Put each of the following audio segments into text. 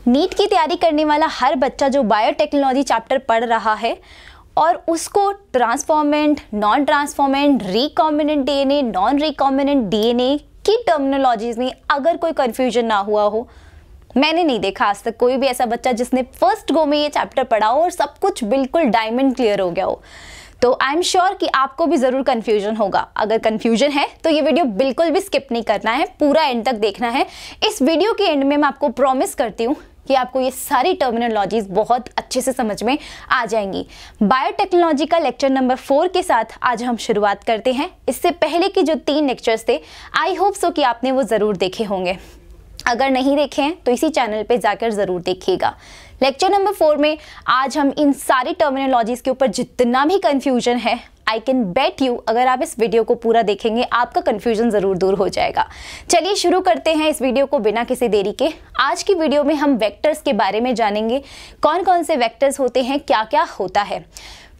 NEET की तैयारी करने वाला हर बच्चा जो बायोटेक्नोलॉजी चैप्टर पढ़ रहा है और उसको transformant, non transformant, recombinant DNA, non recombinant DNA की टर्मिनोलॉजीज में अगर कोई कंफ्यूजन ना हुआ हो, मैंने नहीं देखा आज तक कोई भी ऐसा बच्चा जिसने फर्स्ट गो में ये चैप्टर पढ़ा हो और सब कुछ बिल्कुल डायमंड क्लियर हो गया हो। तो आई एम श्योर कि आपको भी ज़रूर कन्फ्यूजन होगा। अगर कन्फ्यूजन है तो ये वीडियो बिल्कुल भी स्किप नहीं करना है, पूरा एंड तक देखना है। इस वीडियो के एंड में मैं आपको प्रॉमिस करती हूँ कि आपको ये सारी टर्मिनोलॉजीज बहुत अच्छे से समझ में आ जाएंगी। बायोटेक्नोलॉजी का लेक्चर नंबर 4 के साथ आज हम शुरुआत करते हैं। इससे पहले के जो 3 लेक्चर्स थे, आई होप सो कि आपने वो ज़रूर देखे होंगे। अगर नहीं देखे हैं तो इसी चैनल पे जाकर ज़रूर देखिएगा। लेक्चर नंबर 4 में आज हम इन सारी टर्मिनोलॉजीज के ऊपर जितना भी कन्फ्यूजन है, आई कैन बेट यू अगर आप इस वीडियो को पूरा देखेंगे आपका कन्फ्यूजन ज़रूर दूर हो जाएगा। चलिए शुरू करते हैं इस वीडियो को बिना किसी देरी के। आज की वीडियो में हम वेक्टर्स के बारे में जानेंगे, कौन कौन से वेक्टर्स होते हैं, क्या क्या होता है।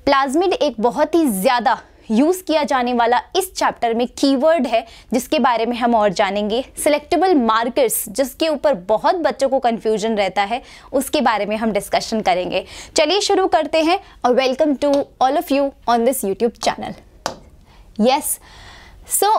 प्लाज्मिड एक बहुत ही ज़्यादा यूज़ किया जाने वाला इस चैप्टर में कीवर्ड है जिसके बारे में हम और जानेंगे। सिलेक्टेबल मार्कर्स, जिसके ऊपर बहुत बच्चों को कंफ्यूजन रहता है, उसके बारे में हम डिस्कशन करेंगे। चलिए शुरू करते हैं और welcome to all of you on this YouTube channel. Yes, so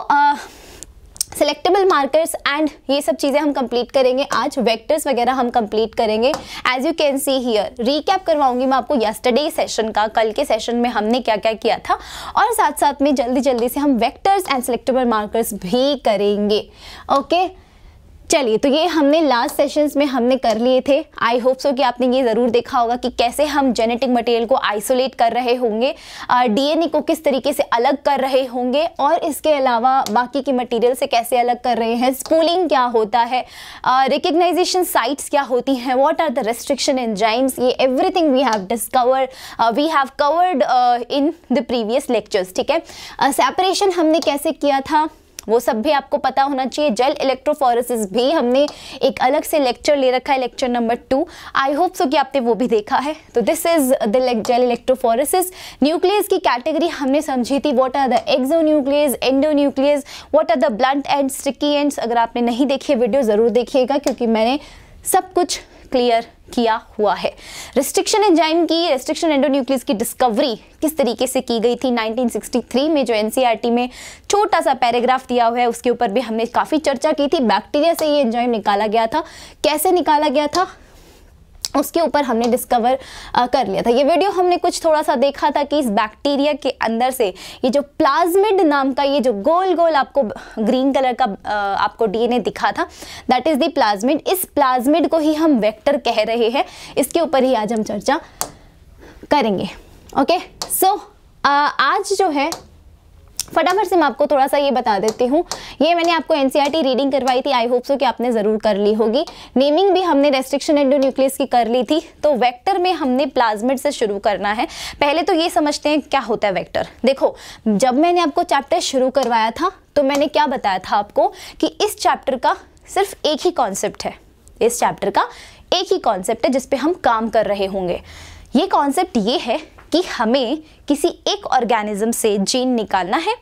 selectable markers and ये सब चीज़ें हम कंप्लीट करेंगे आज। वेक्टर्स वगैरह हम कंप्लीट करेंगे। As you can see here, recap करवाऊंगी मैं आपको यस्टरडे सेशन का, कल के सेशन में हमने क्या क्या किया था, और साथ साथ में जल्दी जल्दी से हम वेक्टर्स एंड सिलेक्टेबल मार्कर्स भी करेंगे। ओके, चलिए, तो ये हमने लास्ट सेशंस में हमने कर लिए थे। आई होप सो कि आपने ये ज़रूर देखा होगा कि कैसे हम जेनेटिक मटेरियल को आइसोलेट कर रहे होंगे, डीएनए को किस तरीके से अलग कर रहे होंगे, और इसके अलावा बाकी के मटेरियल से कैसे अलग कर रहे हैं, स्पूलिंग क्या होता है, रिकग्नाइजेशन साइट्स क्या होती हैं, what are the restriction enzymes, ये everything we have covered in the previous lectures. ठीक है, सेपरेशन हमने कैसे किया था वो सब भी आपको पता होना चाहिए। जेल इलेक्ट्रोफोरेसिस भी हमने एक अलग से लेक्चर ले रखा है, lecture number 2। I hope so कि आपने वो भी देखा है। तो this is the gel electrophoresis. Nuclease की कैटेगरी हमने समझी थी, what are the exonuclease, endonuclease, what are the blunt and sticky ends. अगर आपने नहीं देखी है वीडियो ज़रूर देखिएगा, क्योंकि मैंने सब कुछ क्लियर किया हुआ है। रेस्ट्रिक्शन एंजाइम की, रेस्ट्रिक्शन एंडोन्यूक्लियस की डिस्कवरी किस तरीके से की गई थी 1963 में, जो एनसीईआरटी में छोटा सा पैराग्राफ दिया हुआ है, उसके ऊपर भी हमने काफ़ी चर्चा की थी। बैक्टीरिया से ये एंजाइम निकाला गया था, कैसे निकाला गया था उसके ऊपर हमने डिस्कवर कर लिया था। ये वीडियो हमने कुछ थोड़ा सा देखा था कि इस बैक्टीरिया के अंदर से ये जो प्लाज्मिड नाम का ये जो गोल गोल आपको ग्रीन कलर का आपको डीएनए दिखा था, दैट इज द प्लाज्मिड। इस प्लाज्मिड को ही हम वेक्टर कह रहे हैं। इसके ऊपर ही आज हम चर्चा करेंगे। ओके, सो आज जो है फटाफट से मैं आपको थोड़ा सा ये बता देती हूँ। ये मैंने आपको एनसीईआरटी रीडिंग करवाई थी, आई होप सो कि आपने ज़रूर कर ली होगी। नेमिंग भी हमने रेस्ट्रिक्शन एंडोन्यूक्लियस की कर ली थी। तो वेक्टर में हमने प्लाज्मिड से शुरू करना है। पहले तो ये समझते हैं क्या होता है वेक्टर। देखो, जब मैंने आपको चैप्टर शुरू करवाया था तो मैंने क्या बताया था आपको कि इस चैप्टर का सिर्फ एक ही कॉन्सेप्ट है। इस चैप्टर का एक ही कॉन्सेप्ट है जिस पे हम काम कर रहे होंगे। ये कॉन्सेप्ट ये है कि हमें किसी एक ऑर्गेनिज्म से जीन निकालना है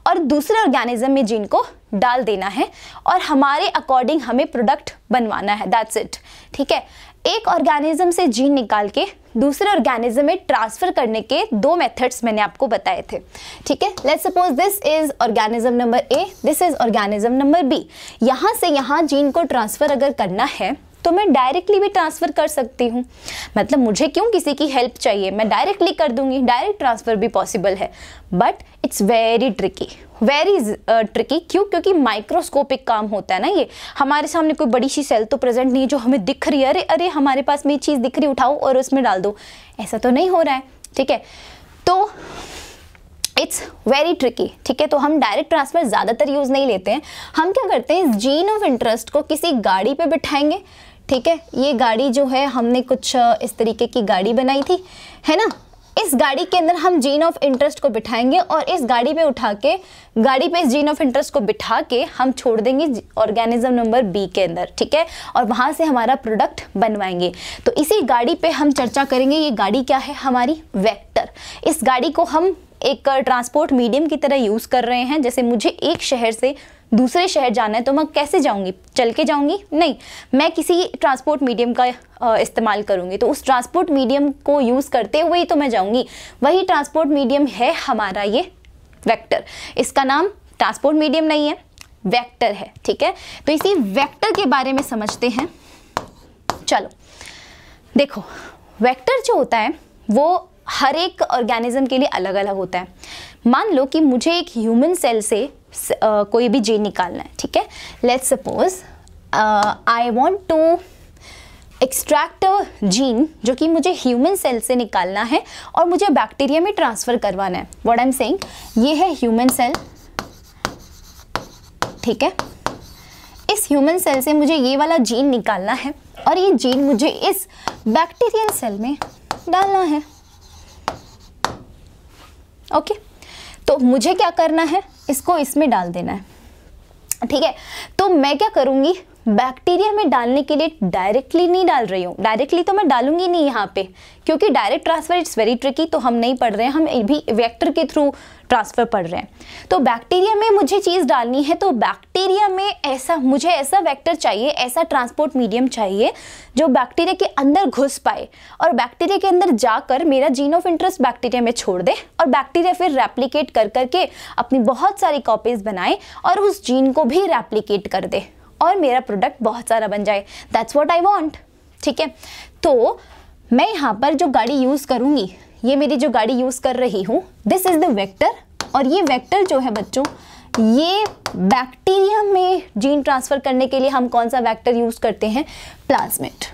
और दूसरे ऑर्गेनिज्म में जीन को डाल देना है और हमारे अकॉर्डिंग हमें प्रोडक्ट बनवाना है। That's it. ठीक है, एक ऑर्गेनिज्म से जीन निकाल के दूसरे ऑर्गेनिज्म में ट्रांसफर करने के 2 मेथड्स मैंने आपको बताए थे। ठीक है, let's suppose this is organism number A, this is organism number B. यहाँ से यहाँ जीन को ट्रांसफर अगर करना है तो मैं डायरेक्टली भी ट्रांसफ़र कर सकती हूँ। मतलब मुझे क्यों किसी की हेल्प चाहिए, मैं डायरेक्टली कर दूंगी। डायरेक्ट ट्रांसफ़र भी पॉसिबल है, but it's very tricky, very tricky. क्यों? क्योंकि माइक्रोस्कोपिक काम होता है ना। ये हमारे सामने कोई बड़ी सी सेल तो प्रेजेंट नहीं है जो हमें दिख रही है, अरे अरे हमारे पास में ये चीज़ दिख रही, उठाओ और उसमें डाल दो, ऐसा तो नहीं हो रहा है। ठीक है, तो इट्स वेरी ट्रिकी। ठीक है, तो हम डायरेक्ट ट्रांसफ़र ज़्यादातर यूज़ नहीं लेते हैं। हम क्या करते हैं, इस जीन ऑफ इंटरेस्ट को किसी गाड़ी पे बिठाएंगे। ठीक है, ये गाड़ी जो है हमने कुछ इस तरीके की गाड़ी बनाई थी, है ना। इस गाड़ी के अंदर हम जीन ऑफ इंटरेस्ट को बिठाएंगे और इस गाड़ी पे उठा के, गाड़ी पे इस जीन ऑफ इंटरेस्ट को बिठा के हम छोड़ देंगे ऑर्गेनिज्म नंबर बी के अंदर। ठीक है, और वहाँ से हमारा प्रोडक्ट बनवाएंगे। तो इसी गाड़ी पे हम चर्चा करेंगे। ये गाड़ी क्या है? हमारी वेक्टर। इस गाड़ी को हम एक ट्रांसपोर्ट मीडियम की तरह यूज़ कर रहे हैं। जैसे मुझे एक शहर से दूसरे शहर जाना है तो मैं कैसे जाऊंगी, चल के जाऊंगी? नहीं, मैं किसी ट्रांसपोर्ट मीडियम का इस्तेमाल करूंगी। तो उस ट्रांसपोर्ट मीडियम को यूज़ करते हुए ही तो मैं जाऊंगी। वही ट्रांसपोर्ट मीडियम है हमारा ये वेक्टर। इसका नाम ट्रांसपोर्ट मीडियम नहीं है, वेक्टर है, ठीक है। तो इसी वेक्टर के बारे में समझते हैं। चलो देखो, वेक्टर जो होता है वो हर एक ऑर्गेनिज्म के लिए अलग अलग होता है। मान लो कि मुझे एक ह्यूमन सेल से कोई भी जीन निकालना है, ठीक है। Let's suppose I want to extract a gene जो कि मुझे ह्यूमन सेल से निकालना है और मुझे बैक्टीरिया में ट्रांसफ़र करवाना है। व्हाट आई एम सेइंग, ये है ह्यूमन सेल, ठीक है। इस ह्यूमन सेल से मुझे ये वाला जीन निकालना है और ये जीन मुझे इस बैक्टीरियल सेल में डालना है। ओके, तो मुझे क्या करना है, इसको इसमें डाल देना है, ठीक है। तो मैं क्या करूँगी, बैक्टीरिया में डालने के लिए डायरेक्टली नहीं डाल रही हूँ। डायरेक्टली तो मैं डालूंगी नहीं यहाँ पे, क्योंकि direct transfer it's very tricky, तो हम नहीं पढ़ रहे हैं, हम भी वेक्टर के थ्रू ट्रांसफ़र पढ़ रहे हैं। तो बैक्टीरिया में मुझे चीज़ डालनी है, तो बैक्टीरिया में मुझे ऐसा वेक्टर चाहिए, ऐसा ट्रांसपोर्ट मीडियम चाहिए जो बैक्टीरिया के अंदर घुस पाए और बैक्टीरिया के अंदर जाकर मेरा जीन ऑफ इंटरेस्ट बैक्टीरिया में छोड़ दे और बैक्टीरिया फिर रेप्लिकेट कर करके अपनी बहुत सारी कॉपीज़ बनाए और उस जीन को भी रेप्लिकेट कर दे और मेरा प्रोडक्ट बहुत सारा बन जाए। दैट्स व्हाट आई वांट, ठीक है। तो मैं यहाँ पर जो गाड़ी यूज़ करूँगी, ये मेरी जो गाड़ी यूज़ कर रही हूँ, दिस इज़ द वेक्टर। और ये वेक्टर जो है बच्चों, ये बैक्टीरिया में जीन ट्रांसफ़र करने के लिए हम कौन सा वेक्टर यूज़ करते हैं, प्लाज्मिड।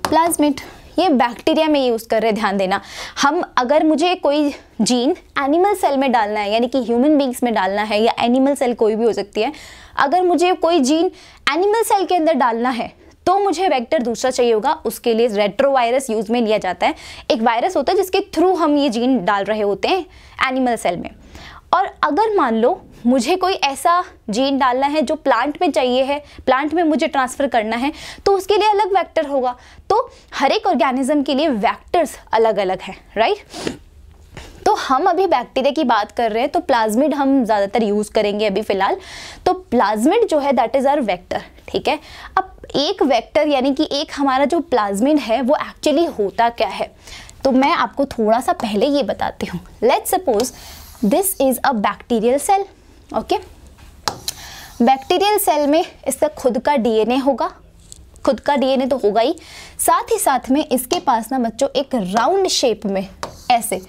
प्लाज्मिड ये बैक्टीरिया में यूज़ कर रहे हैं, ध्यान देना। हम अगर मुझे कोई जीन एनिमल सेल में डालना है, यानी कि ह्यूमन बींग्स में डालना है या एनिमल सेल कोई भी हो सकती है, अगर मुझे कोई जीन एनिमल सेल के अंदर डालना है तो मुझे वेक्टर दूसरा चाहिए होगा। उसके लिए रेट्रोवायरस यूज़ में लिया जाता है। एक वायरस होता है जिसके थ्रू हम ये जीन डाल रहे होते हैं एनिमल सेल में। और अगर मान लो मुझे कोई ऐसा जीन डालना है जो प्लांट में चाहिए है, प्लांट में मुझे ट्रांसफ़र करना है, तो उसके लिए अलग वेक्टर होगा। तो हर एक ऑर्गेनिज्म के लिए वेक्टर्स अलग अलग हैं, राइट। तो हम अभी बैक्टीरिया की बात कर रहे हैं, तो प्लाज्मिड हम ज़्यादातर यूज़ करेंगे अभी फ़िलहाल। तो प्लाज्मिड जो है दैट इज़ आवर वेक्टर, ठीक है। अब एक वेक्टर यानी कि एक हमारा जो प्लाज्मिड है वो एक्चुअली होता क्या है, तो मैं आपको थोड़ा सा पहले ये बताती हूँ। Let's suppose this is a bacterial cell, okay. Bacterial cell में इसका खुद का डीएनए होगा, खुद का डीएनए तो होगा ही, साथ ही साथ में इसके पास ना बच्चों एक राउंड शेप में ऐसे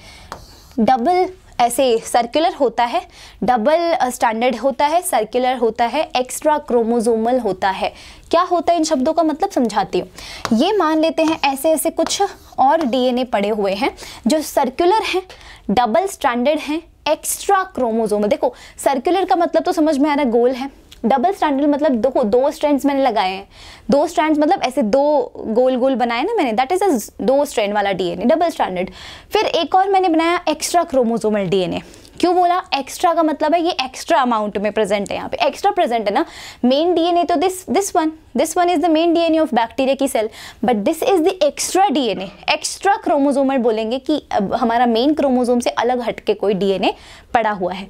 डबल ऐसे सर्कुलर होता है, डबल स्टैंडर्ड होता है, सर्कुलर होता है, एक्स्ट्रा क्रोमोसोमल होता है। क्या होता है, इन शब्दों का मतलब समझाती हूँ। ये मान लेते हैं ऐसे ऐसे कुछ और डीएनए पड़े हुए हैं जो सर्कुलर हैं, डबल स्टैंडर्ड हैं, एक्स्ट्रा क्रोमोसोमल। देखो सर्कुलर का मतलब तो समझ में आ रहा है, गोल है। डबल स्टैंडर्ड मतलब देखो दो स्ट्रैंड्स मैंने लगाए हैं, दो स्ट्रैंड्स मतलब ऐसे दो गोल गोल बनाए ना मैंने, दैट इज अ दो स्ट्रैंड वाला डीएनए, डबल स्टैंडर्ड। फिर एक और मैंने बनाया एक्स्ट्रा क्रोमोसोमल डीएनए। क्यों बोला एक्स्ट्रा का मतलब है ये एक्स्ट्रा अमाउंट में प्रेजेंट है, यहाँ पे एक्स्ट्रा प्रेजेंट है ना। मेन डीएनए तो this one is the main DNA of bacteria की cell, but this is the extra DNA. Extra chromosomal बोलेंगे कि हमारा मेन क्रोमोसोम से अलग हटके कोई डीएनए पड़ा हुआ है।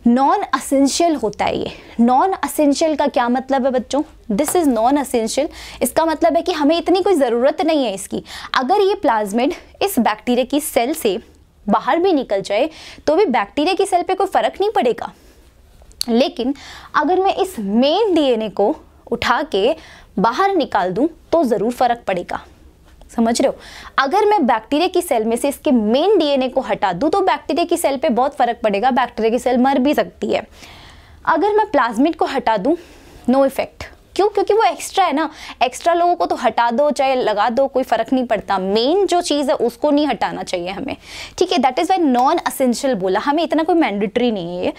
नॉन असेंशियल होता है ये। नॉन असेंशियल का क्या मतलब है बच्चों, दिस इज नॉन असेंशियल। इसका मतलब है कि हमें इतनी कोई ज़रूरत नहीं है इसकी। अगर ये प्लाज्मिड इस बैक्टीरिया की सेल से बाहर भी निकल जाए तो भी बैक्टीरिया की सेल पे कोई फ़र्क नहीं पड़ेगा। लेकिन अगर मैं इस मेन डीएनए को उठा के बाहर निकाल दूं तो ज़रूर फ़र्क पड़ेगा, समझ रहे हो। अगर मैं बैक्टीरिया की सेल में से इसके मेन डीएनए को हटा दूं तो बैक्टीरिया की सेल पे बहुत फ़र्क पड़ेगा, बैक्टीरिया की सेल मर भी सकती है। अगर मैं प्लाज्मिड को हटा दूं नो इफेक्ट। क्यों, क्योंकि वो एक्स्ट्रा है ना। एक्स्ट्रा लोगों को तो हटा दो चाहे लगा दो कोई फ़र्क नहीं पड़ता, मेन जो चीज़ है उसको नहीं हटाना चाहिए हमें, ठीक है। That is why non essential बोला, हमें इतना कोई मैंडेटरी नहीं है।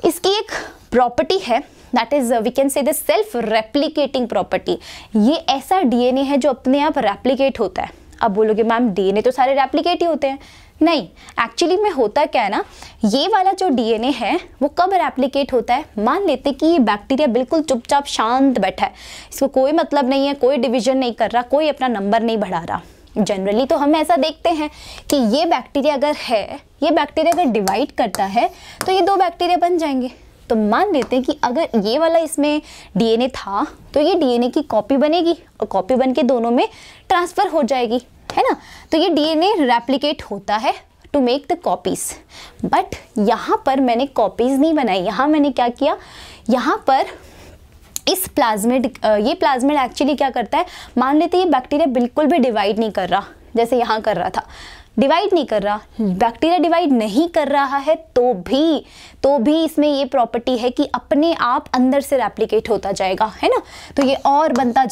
इसकी एक प्रॉपर्टी है that is we can say the self replicating property. ये ऐसा डीएनए है जो अपने आप रेप्लिकेट होता है। अब बोलोगे मैम डीएनए तो सारे रेप्लिकेट ही होते हैं। नहीं, एक्चुअली में होता क्या है ना, ये वाला जो डीएनए है वो कब रेप्लिकेट होता है, मान लेते कि ये बैक्टीरिया बिल्कुल चुपचाप शांत बैठा है, इसको कोई मतलब नहीं है, कोई डिवीजन नहीं कर रहा, कोई अपना नंबर नहीं बढ़ा रहा, जनरली तो हम ऐसा देखते हैं कि ये बैक्टीरिया अगर डिवाइड करता है तो ये 2 बैक्टीरिया बन जाएंगे। तो मान लेते हैं कि अगर ये वाला इसमें डीएनए था तो ये डीएनए की कॉपी बनेगी और कॉपी बन के दोनों में ट्रांसफ़र हो जाएगी, है ना। तो ये डीएनए रेप्लिकेट होता है to make the copies. But यहाँ पर मैंने कॉपीज़ नहीं बनाई, यहाँ मैंने क्या किया, यहाँ पर इस प्लाज्मिड ये प्लाज्मिड एक्चुअली क्या करता है, मान लेते हैं ये बैक्टीरिया बिल्कुल भी डिवाइड नहीं कर रहा जैसे यहाँ कर रहा था, डिवाइड नहीं कर रहा, बैक्टीरिया डिवाइड नहीं कर रहा है तो भी इसमें ये प्रॉपर्टी है कि अपने आप अंदर से रेप्लिकेट होता जाएगा, है ना। तो ये और बनता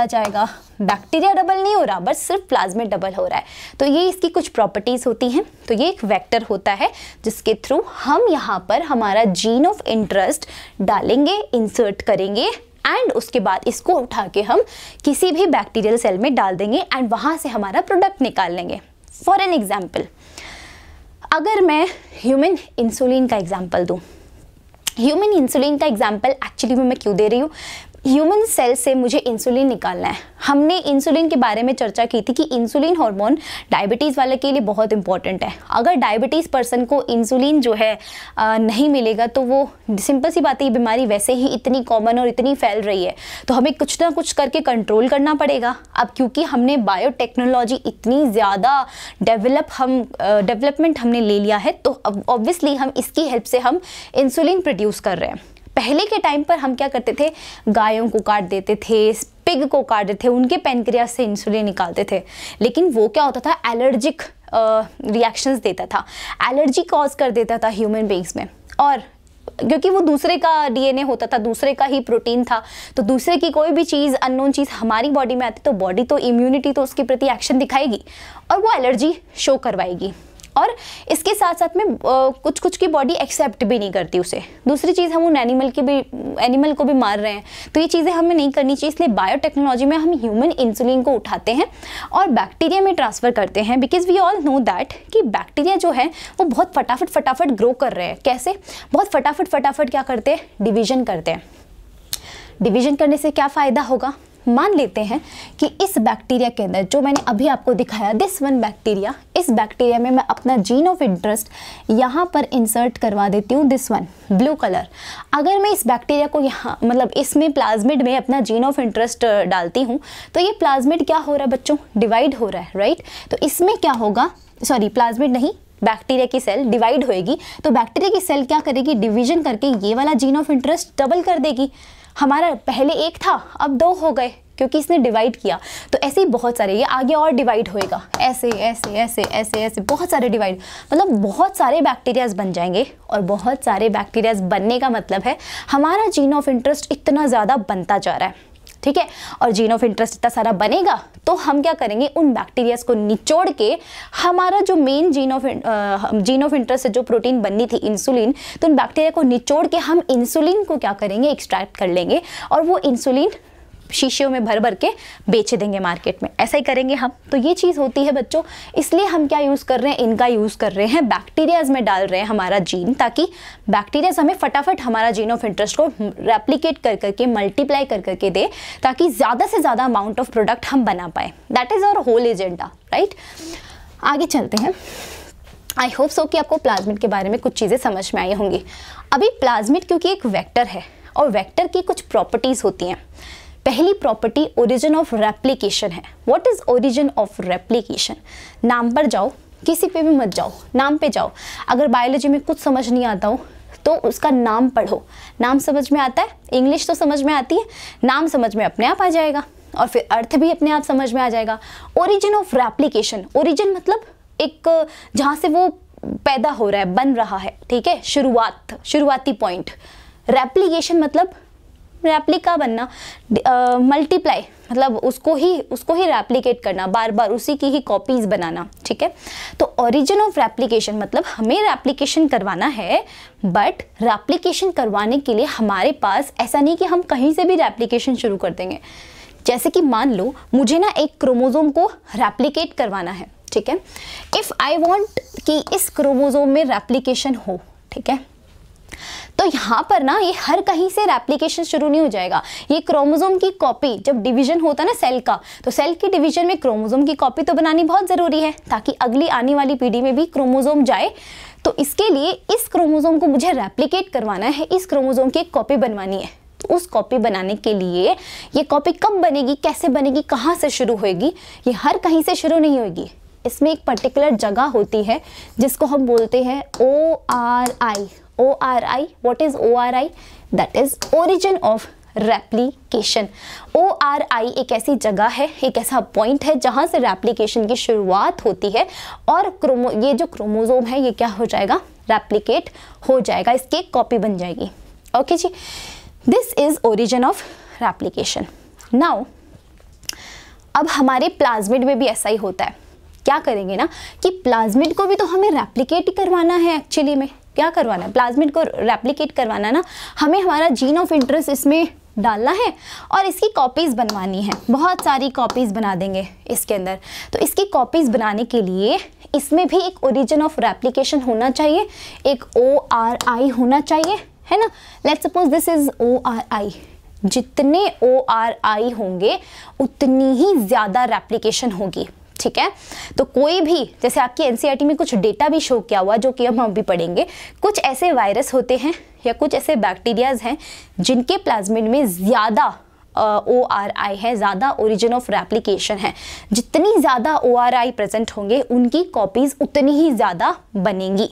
जाएगा, बैक्टीरिया डबल नहीं हो रहा, बस सिर्फ प्लाज्मिड डबल हो रहा है। तो ये इसकी कुछ प्रॉपर्टीज़ होती हैं। तो ये एक वेक्टर होता है जिसके थ्रू हम यहाँ पर हमारा जीन ऑफ इंटरेस्ट डालेंगे, इंसर्ट करेंगे एंड उसके बाद इसको उठा के हम किसी भी बैक्टीरियल सेल में डाल देंगे एंड वहाँ से हमारा प्रोडक्ट निकाल लेंगे। फॉर एन एग्जाम्पल, अगर मैं ह्यूमन इंसुलिन का एग्जाम्पल दूँ, ह्यूमन इंसुलिन का एग्जाम्पल एक्चुअली मैं क्यों दे रही हूँ, ह्यूमन सेल से मुझे इंसुलिन निकालना है। हमने इंसुलिन के बारे में चर्चा की थी कि इंसुलिन हार्मोन डायबिटीज़ वाले के लिए बहुत इंपॉर्टेंट है। अगर डायबिटीज़ पर्सन को इंसुलिन जो है नहीं मिलेगा तो वो सिंपल सी बात है, ये बीमारी वैसे ही इतनी कॉमन और इतनी फैल रही है, तो हमें कुछ ना कुछ करके कंट्रोल करना पड़ेगा। अब क्योंकि हमने बायोटेक्नोलॉजी इतनी ज़्यादा डेवलपमेंट हमने ले लिया है, तो ऑब्वियसली हम इसकी हेल्प से हम इंसुलिन प्रोड्यूस कर रहे हैं। पहले के टाइम पर हम क्या करते थे, गायों को काट देते थे, पिग को काट देते थे, उनके पैनक्रियास से इंसुलिन निकालते थे, लेकिन वो क्या होता था, एलर्जिक रिएक्शंस देता था, एलर्जी कॉज कर देता था ह्यूमन बीइंग्स में। और क्योंकि वो दूसरे का डीएनए होता था, दूसरे का ही प्रोटीन था, तो दूसरे की कोई भी चीज़, अननोन चीज़ हमारी बॉडी में आती तो बॉडी तो इम्यूनिटी तो उसके प्रति एक्शन दिखाएगी और वो एलर्जी शो करवाएगी। और इसके साथ साथ में कुछ की बॉडी एक्सेप्ट भी नहीं करती उसे। दूसरी चीज़, हम उन एनिमल को भी मार रहे हैं, तो ये चीज़ें हमें नहीं करनी चाहिए। इसलिए बायोटेक्नोलॉजी में हम ह्यूमन इंसुलिन को उठाते हैं और बैक्टीरिया में ट्रांसफ़र करते हैं, because we all know that कि बैक्टीरिया जो है वो बहुत फटाफट ग्रो कर रहे हैं। कैसे? बहुत फटाफट क्या करते हैं, डिवीजन करते हैं। डिवीजन करने से क्या फ़ायदा होगा, मान लेते हैं कि इस बैक्टीरिया के अंदर जो मैंने अभी आपको दिखाया, दिस वन बैक्टीरिया, इस बैक्टीरिया में मैं अपना जीन ऑफ इंटरेस्ट यहाँ पर इंसर्ट करवा देती हूँ, दिस वन ब्लू कलर। अगर मैं इस बैक्टीरिया को यहाँ मतलब इसमें प्लाज्मिड में अपना जीन ऑफ इंटरेस्ट डालती हूँ तो ये प्लाज्मिड क्या हो रहा है बच्चों, डिवाइड हो रहा है, राइट। तो इसमें क्या होगा, सॉरी प्लाज्मिड नहीं, बैक्टीरिया की सेल डिवाइड होएगी, तो बैक्टीरिया की सेल क्या करेगी, डिवीजन करके ये वाला जीन ऑफ इंटरेस्ट डबल कर देगी। हमारा पहले 1 था, अब 2 हो गए क्योंकि इसने डिवाइड किया। तो ऐसे ही बहुत सारे, ये आगे और डिवाइड होएगा, ऐसे ऐसे ऐसे ऐसे ऐसे बहुत सारे डिवाइड, मतलब बहुत सारे बैक्टीरियाज बन जाएंगे। और बहुत सारे बैक्टीरियाज बनने का मतलब है हमारा जीन ऑफ इंटरेस्ट इतना ज़्यादा बनता जा रहा है, ठीक है। और जीन ऑफ इंटरेस्ट इतना सारा बनेगा तो हम क्या करेंगे, उन बैक्टीरियाज को निचोड़ के हमारा जो मेन जीन ऑफ इंटरेस्ट से जो प्रोटीन बननी थी इंसुलिन, तो उन बैक्टीरिया को निचोड़ के हम इंसुलिन को क्या करेंगे, एक्सट्रैक्ट कर लेंगे और वो इंसुलिन शीशियों में भर के बेच देंगे मार्केट में। ऐसा ही करेंगे हम। तो ये चीज़ होती है बच्चों, इसलिए हम क्या यूज़ कर रहे हैं, इनका यूज़ कर रहे हैं, बैक्टीरियाज में डाल रहे हैं हमारा जीन, ताकि बैक्टीरियाज हमें फटाफट हमारा जीन ऑफ इंटरेस्ट को रेप्लिकेट कर करके, मल्टीप्लाई कर करके दे, ताकि ज़्यादा से ज़्यादा अमाउंट ऑफ प्रोडक्ट हम बना पाए। That is our whole agenda, right. आगे चलते हैं। आई होप सो कि आपको प्लाज्मिड के बारे में कुछ चीज़ें समझ में आई होंगी। अभी प्लाज्मिड क्योंकि एक वेक्टर है और वेक्टर की कुछ प्रॉपर्टीज़ होती हैं। पहली प्रॉपर्टी ओरिजिन ऑफ रेप्लिकेशन है। What is origin of replication? नाम पर जाओ, किसी पे भी मत जाओ, नाम पे जाओ। अगर बायोलॉजी में कुछ समझ नहीं आता हो तो उसका नाम पढ़ो। नाम समझ में आता है, इंग्लिश तो समझ में आती है, नाम समझ में अपने आप आ जाएगा और फिर अर्थ भी अपने आप समझ में आ जाएगा। ओरिजिन ऑफ रेप्लिकेशन, ओरिजिन मतलब एक जहाँ से वो पैदा हो रहा है, बन रहा है, ठीक है, शुरुआती पॉइंट। रेप्लिकेशन मतलब रेप्लिका बनना, मल्टीप्लाई मतलब उसको ही रेप्लिकेट करना, बार बार उसी की ही कॉपीज बनाना, ठीक है। तो ओरिजिन ऑफ रेप्लिकेशन मतलब हमें रेप्लिकेशन करवाना है, बट रेप्लिकेशन करवाने के लिए हमारे पास ऐसा नहीं कि हम कहीं से भी रेप्लिकेशन शुरू कर देंगे। जैसे कि मान लो मुझे ना एक क्रोमोसोम को रेप्लिकेट करवाना है, ठीक है। इफ आई वांट कि इस क्रोमोसोम में रेप्लिकेशन हो, ठीक है, तो यहाँ पर ना ये हर कहीं से रेप्लिकेशन शुरू नहीं हो जाएगा। ये क्रोमोसोम की कॉपी, जब डिवीजन होता है ना सेल का, तो सेल की डिवीजन में क्रोमोसोम की कॉपी तो बनानी बहुत ज़रूरी है ताकि अगली आने वाली पीढ़ी में भी क्रोमोसोम जाए। तो इसके लिए इस क्रोमोसोम को मुझे रेप्लिकेट करवाना है, इस क्रोमोसोम की एक कॉपी बनवानी है। तो उस कॉपी बनाने के लिए ये कॉपी कब बनेगी, कैसे बनेगी, कहाँ से शुरू होएगी, ये हर कहीं से शुरू नहीं होगी। इसमें एक पर्टिकुलर जगह होती है जिसको हम बोलते हैं ORI। ORI, what is ORI? That is origin of replication. ORI एक ऐसी जगह है, एक ऐसा पॉइंट है जहाँ से रेप्लिकेशन की शुरुआत होती है और ये जो क्रोमोसोम है ये क्या हो जाएगा, रेप्लिकेट हो जाएगा, इसकी एक कॉपी बन जाएगी। Okay ji, this is origin of replication. Now अब हमारे प्लाज्मिड में भी ऐसा ही होता है। क्या करेंगे ना कि प्लाज्मिड को भी तो हमें रेप्लिकेट ही करवाना है। एक्चुअली में क्या करवाना है, प्लाज्मिड को रेप्लिकेट करवाना ना, हमें हमारा जीन ऑफ इंटरेस्ट इसमें डालना है और इसकी कॉपीज़ बनवानी है। बहुत सारी कॉपीज़ बना देंगे इसके अंदर। तो इसकी कॉपीज़ बनाने के लिए इसमें भी एक ओरिजिन ऑफ रेप्लिकेशन होना चाहिए, एक ORI होना चाहिए, है ना। Let's suppose this is ORI। जितने ORI होंगे उतनी ही ज़्यादा रेप्लिकेशन होगी, ठीक है। तो कोई भी, जैसे आपकी NCERT में कुछ डेटा भी शो किया हुआ जो कि हम अभी पढ़ेंगे, कुछ ऐसे वायरस होते हैं या कुछ ऐसे बैक्टीरियाज हैं जिनके प्लाज्मिड में ज़्यादा ORI है, ज़्यादा ओरिजिन ऑफ रेप्लिकेशन है। जितनी ज़्यादा ORI प्रेजेंट होंगे उनकी कॉपीज़ उतनी ही ज़्यादा बनेंगी,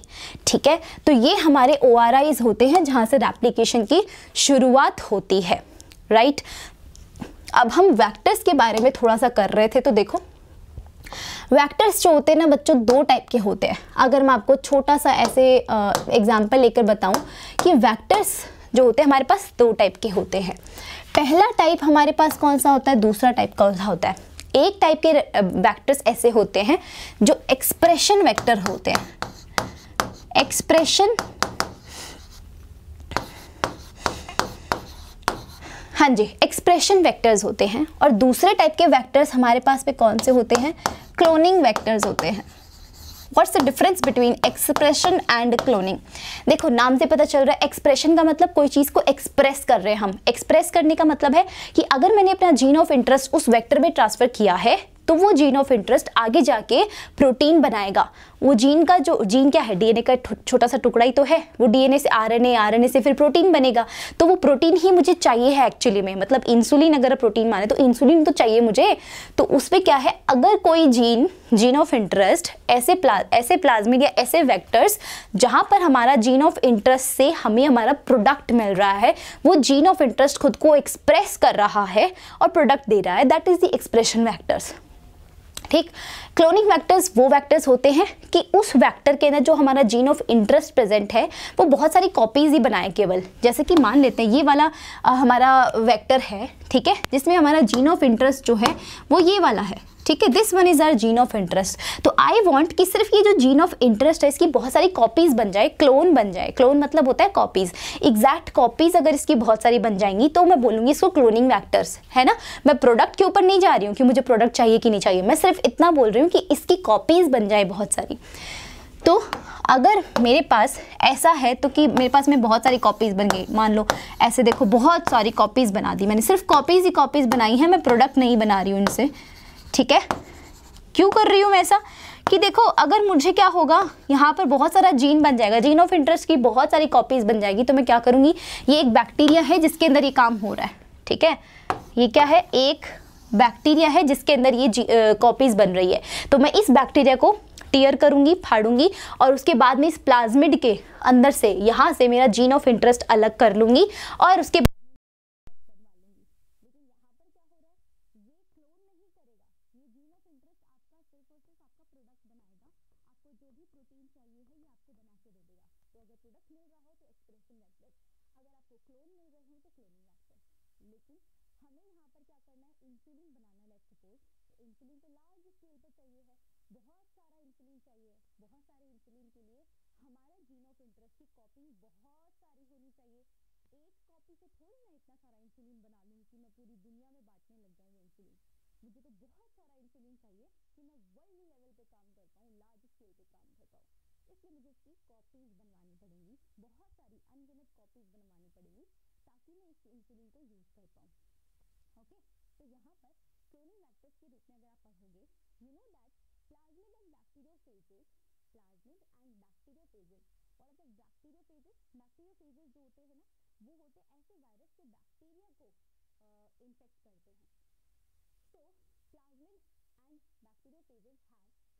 ठीक है। तो ये हमारे ORIs होते हैं जहाँ से रेप्लिकेशन की शुरुआत होती है, राइट। अब हम वेक्टर्स के बारे में थोड़ा सा कर रहे थे, तो देखो वेक्टर्स जो होते हैं ना बच्चों, दो टाइप के होते हैं। अगर मैं आपको छोटा सा ऐसे एग्जांपल लेकर बताऊं कि वेक्टर्स जो होते हैं हमारे पास दो टाइप के होते हैं। पहला टाइप हमारे पास कौन सा होता है, दूसरा टाइप कौन सा होता है। एक टाइप के वेक्टर्स ऐसे होते हैं जो एक्सप्रेशन वेक्टर होते हैं। एक्सप्रेशन, हाँ जी, एक्सप्रेशन वेक्टर्स होते हैं। और दूसरे टाइप के वेक्टर्स हमारे पास में कौन से होते हैं, क्लोनिंग वेक्टर्स होते हैं। What's the difference between expression and cloning. देखो नाम से पता चल रहा है, एक्सप्रेशन का मतलब कोई चीज़ को एक्सप्रेस कर रहे हैं हम। एक्सप्रेस करने का मतलब है कि अगर मैंने अपना जीन ऑफ इंटरेस्ट उस वेक्टर में ट्रांसफर किया है तो वो जीन ऑफ इंटरेस्ट आगे जाके प्रोटीन बनाएगा। वो जीन का जो जीन क्या है, डीएनए का छोटा सा टुकड़ा ही तो है। वो डीएनए से आरएनए, आरएनए से फिर प्रोटीन बनेगा। तो वो प्रोटीन ही मुझे चाहिए है एक्चुअली में, मतलब इंसुलिन अगर प्रोटीन माने तो इंसुलिन तो चाहिए मुझे। तो उसमें क्या है, अगर कोई जीन ऑफ इंटरेस्ट ऐसे प्लाज्मिड या ऐसे वेक्टर्स जहाँ पर हमारा जीन ऑफ इंटरेस्ट से हमें हमारा प्रोडक्ट मिल रहा है, वो जीन ऑफ इंटरेस्ट खुद को एक्सप्रेस कर रहा है और प्रोडक्ट दे रहा है, that is the expression vectors, ठीक। क्लोनिंग वेक्टर्स वो वेक्टर्स होते हैं कि उस वेक्टर के अंदर जो हमारा जीन ऑफ इंटरेस्ट प्रेजेंट है वो बहुत सारी कॉपीज ही बनाए केवल। जैसे कि मान लेते हैं ये वाला हमारा वेक्टर है, ठीक है, जिसमें हमारा जीन ऑफ इंटरेस्ट जो है वो ये वाला है, ठीक है। This one is our gene of interest. तो आई वांट कि सिर्फ ये जो जीन ऑफ इंटरेस्ट है इसकी बहुत सारी कॉपीज बन जाए, क्लोन बन जाए। क्लोन मतलब होता है कॉपीज, एग्जैक्ट कॉपीज अगर इसकी बहुत सारी बन जाएंगी तो मैं बोलूँगी इसको क्लोनिंग वेक्टर्स, है ना। मैं प्रोडक्ट के ऊपर नहीं जा रही हूँ कि मुझे प्रोडक्ट चाहिए कि नहीं चाहिए, मैं सिर्फ इतना बोल रही हूँ कि इसकी कॉपीज बन जाए बहुत सारी। तो अगर मेरे पास ऐसा है तो कि मेरे पास में बहुत सारी कॉपीज़ बन गई, मान लो ऐसे देखो बहुत सारी कॉपीज़ बना दी मैंने, सिर्फ कॉपीज़ ही कॉपीज़ बनाई हैं, मैं प्रोडक्ट नहीं बना रही हूँ इनसे, ठीक है। क्यों कर रही हूँ मैं ऐसा कि देखो अगर मुझे क्या होगा, यहाँ पर बहुत सारा जीन बन जाएगा, जीन ऑफ इंटरेस्ट की बहुत सारी कॉपीज़ बन जाएगी। तो मैं क्या करूँगी, ये एक बैक्टीरिया है जिसके अंदर ये काम हो रहा है, ठीक है। ये क्या है, एक बैक्टीरिया है जिसके अंदर ये कॉपीज़ बन रही है। तो मैं इस बैक्टीरिया को टीयर करूँगी, फाड़ूंगी और उसके बाद में इस प्लाज्मिड के अंदर से यहाँ से मेरा जीन ऑफ इंटरेस्ट अलग कर लूँगी और उसके लेकिन हमें यहाँ पर क्या करना है, इंसुलिन बनाना है। लेट्स सपोज इंसुलिन तो लार्ज स्केल पर चाहिए है, बहुत सारा इंसुलिन चाहिए। बहुत सारे इंसुलिन के लिए हमारे जीन ऑफ इंटरेस्ट की कॉपी बहुत सारी होनी चाहिए। एक कॉपी से थोड़ी ना इतना सारा इंसुलिन बना लूँगी कि मैं पूरी दुनिया में बांटने लग जाऊँ इंसुलिन। मुझे तो बहुत सारा इंसुलिन चाहिए कि मैं वर्ल्ड लेवल पे काम कर पाऊँ, लार्ज स्केल पे काम कर पाऊँ। इसलिए मुझे इसकी कॉपीज बनवानी पड़ेंगी, बहुत सारी अनगिनत कॉपीज बनवानी पड़ेंगी ताकि मैं इस इंसुलिन को यूज कर पाऊँ। ओके, तो यहाँ पर क्लोनिंग वेक्टर्स के रूप में अगर आप पढ़ोगे, you know that plasmid and bacteriophages, plasmid and bacteriophages, और अगर बैक्टीरियोफेजेस जो होते हैं ना, वो होते ऐसे वायरस जो बैक्टीरिया को इन्फेक्ट करते हैं। So plasmid and bacteriophages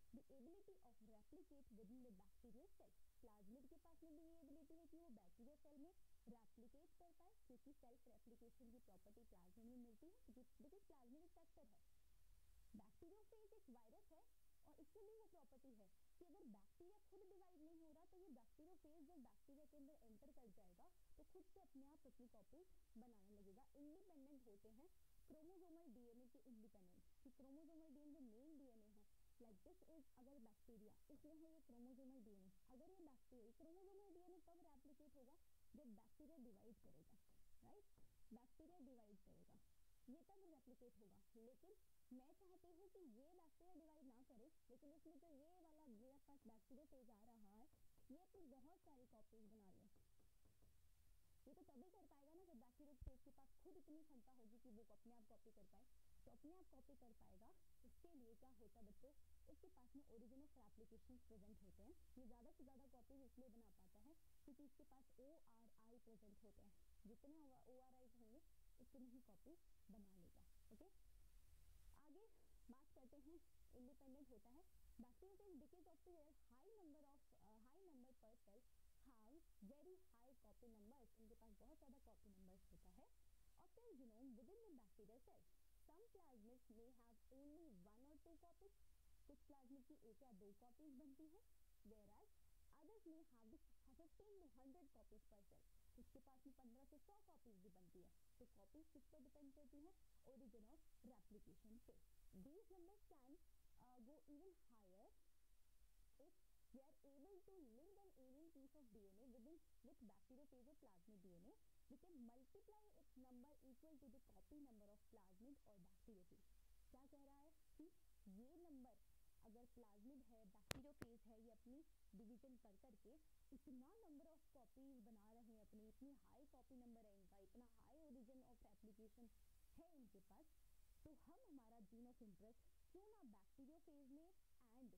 have the ability of replicate within the bacterial cell. Plasmid के पास में भी ये एबिलिटी है कि वो बैक्टीरिया सेल में रेप्लिकेट कर पाए, क्योंकि सेल्फ रेप्लिकेशन की प्रॉपर्टी प्लाज्मिड में मिलती है, बिकॉज प्लाज्मिड एक फैक्टर है। बैक्टीरियोफेज एक वायरस है और इसमें भी वो प्रॉपर्टी है कि अगर बैक्टीरिया खुद डिवाइड नहीं हो रहा तो ये बैक्टीरियोफेज जब बैक्टीरिया के अंदर एंटर कर जाएगा तो खुद से अपने आप अपनी कॉपीज बनाने लगेगा। इंडिपेंडेंट होते हैं क्रोमोसोमल डीएनए के इंडिपेंडेंट, कि क्रोमोसोमल डीएनए जो मेन डीएनए है, लाइक दिस इज अगर बैक्टीरिया, इसमें है ये क्रोमोसोमल डीएनए। अगर ये बैक्टीरिया, क्रोमोसोमल डीएनए कब रेप्लिकेट होगा? जब बैक्टीरिया डिवाइड करेगा, राइट? बैक्टीरिया डिवाइड करेगा, ये तब रेप्लिकेट होगा। लेकिन मैं चाहती हूँ कि ये बैक्टीरिया डिवाइड ना करे, लेकिन इसमें जो ये वाला मेरे पास बैक्टीरियोफेज आ रहा है, ये अपनी बहुत सारी कॉपीज बना ले। ये तो तभी कर पाएगा ना जब बैक्टीरियोफेज के पास खुद इतनी क्षमता होगी कि वो अपने आप कॉपी कर पाए। तो अपने आप कॉपी कर पाएगा, इसके लिए क्या होता है बच्चों, इसके पास में ओरिजिन ऑफ रेप्लिकेशन प्रेजेंट होते हैं। ये ज़्यादा से ज़्यादा कॉपीज इसलिए बना पाता है क्योंकि इसके पास ORI प्रेजेंट होते हैं। जितने ORIs होंगे उतनी ही कॉपी बना लेगा। ओके, आगे बात करते हैं, इंडिपेंडेंट होता है bacteriophage because of their high number per cell have very high copy numbers. इनके पास बहुत ज़्यादा कॉपी नंबर्स होता है of their genome within the bacterial cell. Some plasmids may have only 1 or 2 copies, कुछ प्लाज्मिड की 1 या 2 कॉपीज बनती है, whereas others may have 15 to 100 copies पर सेल, उसके पास में 15 से 100 कॉपीज भी बनती है। तो कॉपीज किस पर डिपेंड करती है? ओरिजिन ऑफ रेप्लिकेशन पे। These numbers can go even higher if we are able to link an alien piece of DNA with bacteriophage or plasmid DNA. We can multiply its number equal to the copy number of plasmid or bacteriophage. क्या कह रहा है कि ये number अगर plasmid है, bacteriophage है, ये अपनी डिवीजन कर करके इतना नंबर ऑफ कॉपीज बना रहे हैं अपनी, इतनी हाई कॉपी नंबर है इनका, इतना हाई ओरिजिन ऑफ रेप्लिकेशन है इनके पास, तो हम हमारा जीन ऑफ इंटरेस्ट क्यों ना बैक्टीरियोफेज में एंड